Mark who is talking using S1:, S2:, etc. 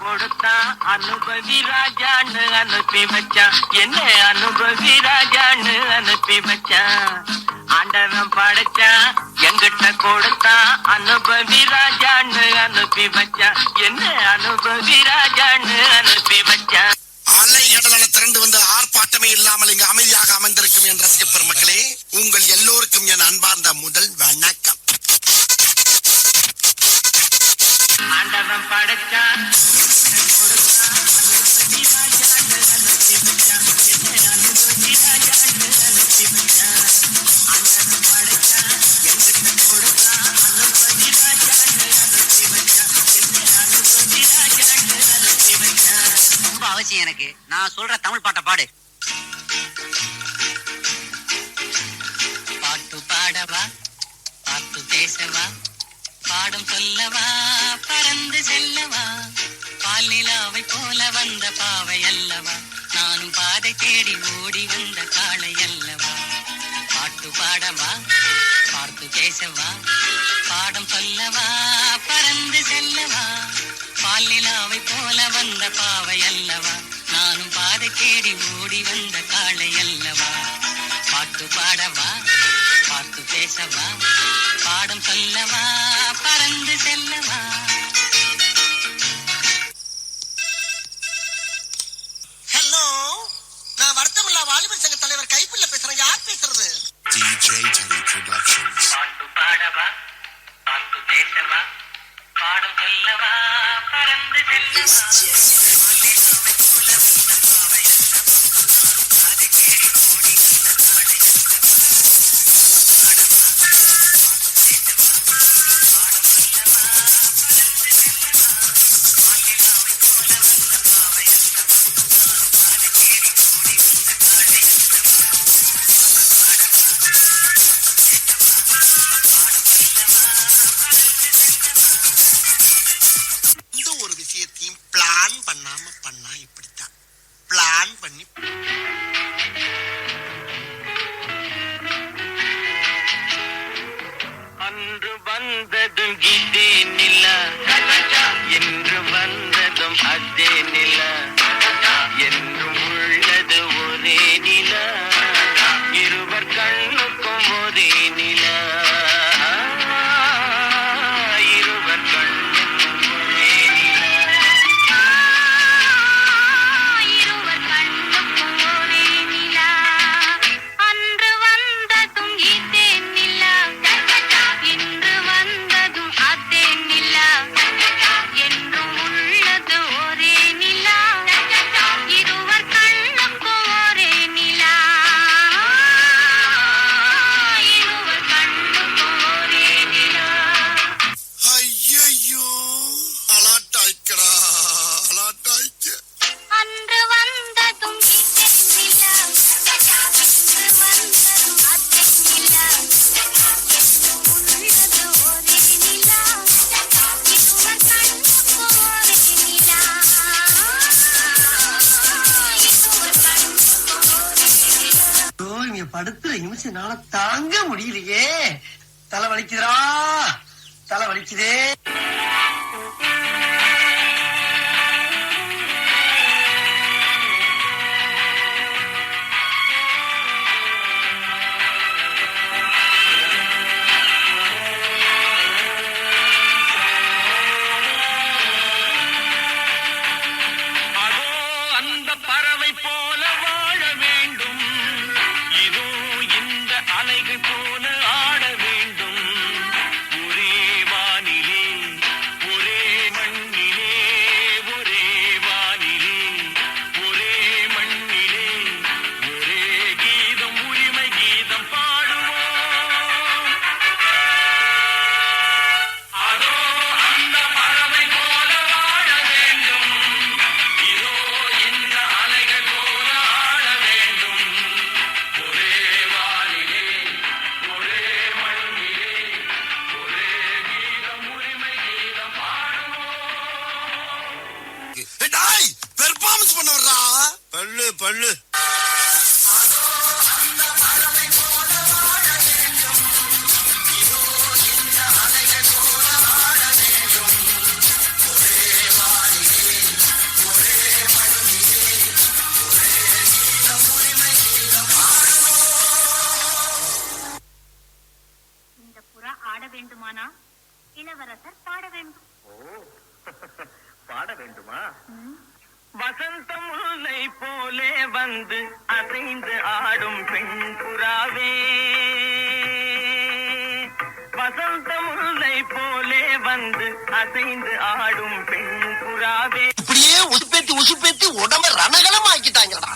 S1: கொடுத்தா அனுபவி ராஜான்னு அனுப்பி வச்சான். என்ன அனுபவி ராஜான்னு அனுப்பி வச்சான். ஆண்டவன் படைச்சான் எங்கிட்ட கொடுத்தா அனுபவி ராஜான்னு அனுப்பி வச்சான். என்ன அனுபவி ராஜான்னு அனுப்பி வச்சான்.
S2: அலை கடலான திரண்டு வந்து ஆர்ப்பாட்டமே இல்லாமல் இங்கு அமைதியாக அமைந்திருக்கும் என் ரசிக பெருமக்களே, உங்கள் எல்லோருக்கும் என் அன்பார்ந்த முதல் வணக்கம்.
S1: ஆண்டவன் படைச்சான்
S3: ரொம்ப அவசியம் எனக்கு. நான் சொல்ற தமிழ் பாட்டை பாடு. பாட்டு பாடவா, பாட்டு பேசவா, பாடும் சொல்லவா, பறந்து செல்லவா, பால் நிலாவை போல வந்த பாவை அல்லவா, நானும் பாதை தேடி ஓடி வந்த காளை அல்லவா. பாட்டு பாடவா, பாட்டு பேசவா, பாடம் சொல்லவா, பறந்து செல்லவா, பால் நிலாவை போல வந்த பாவை அல்லவா, நானும் பாதை தேடி ஓடி வந்த காளை அல்லவா. பாட்டு பாடவா, பாட்டு பேசவா, பாடம் சொல்லவா, பறந்து செல்லவா.
S2: ஹலோ, நான் வருத்தமில்லா வாலிபர் சங்க தலைவர் கைப்பிள்ள பேசுறேன். யார் பேசுறது? DJ Teddy Productions.
S1: பாட்டு பாடவா, பாட்டு பேசவா, பாடும் சொல்லவா, பறந்து
S2: பண்ணா இப்படித்தான் பிளான் பண்ணி.
S1: அன்று வந்ததும் இதே நிலா, என்று வந்ததும் அதே நிலா, என்றும் உள்ளது ஒரே நிலா, இருவர் கண்ணுக்கும் ஒரே நிலா, இருவர் கண்ணுக்கும் ஒரே நிலா, இருவர் கண்ணுக்கும் ஒரே நிலா. அன்று வந்ததும் இதே நிலா, இன்று வந்ததும் அதே நிலா, என்றும் உள்ளது ஒரே நிலா, இருவர் கண்ணுக்கும் ஒரே நிலா, இருவர் கண்ணுக்கும் ஒரே நிலா.
S2: ஐயோ, அலாட்டாய்க்கடா, அலாட்டாய்க்க.
S1: அன்று வந்ததும் இதே நிலா, இன்று வந்ததும் அதே நிலா, என்றும் உள்ளது ஒரே நிலா, இருவர் கண்ணுக்கும் ஒரே நிலா, இருவர் கண்ணுக்கும் ஒரே நிலா.
S4: இங்க படுத்துற நிமிஷம்னால தாங்க முடியலையே. தலை வலிக்குதுடா, தலை வலிக்குதே.
S1: அதோ அந்த பறவை போல வாழ வேண்டும், இதோ இந்த அலைகள் போல ஆட வேண்டும், ஒரே வானிலே ஒரே மண்ணிலே, ஒரே வானிலே ஒரே மண்ணிலே, ஒரே கீதம் உரிமை கீதம் பாடுவோம். அதோ அந்த பறவை போல வாழ வேண்டும், இதோ இந்த அலைகள் போல ஆட வேண்டும், ஒரே வானிலே ஒரே மண்ணிலே, ஒரே கீதம் உரிமை கீதம் பாடுவோம்.
S2: டாய், பெர்ஃபார்மன்ஸ் பண்ண வர்றா. பல்லு பல்லு.
S1: வேண்டுமா? வசந்த முல்லை போலே வந்து அசைந்து ஆடும் பெண் புறாவே, வசந்த முல்லை போலே வந்து அசைந்து ஆடும் பெண் புறாவே.
S4: இப்படியே உசுப்பேத்தி உடம்ப ரணகலம் ஆக்கிட்டாங்கடா.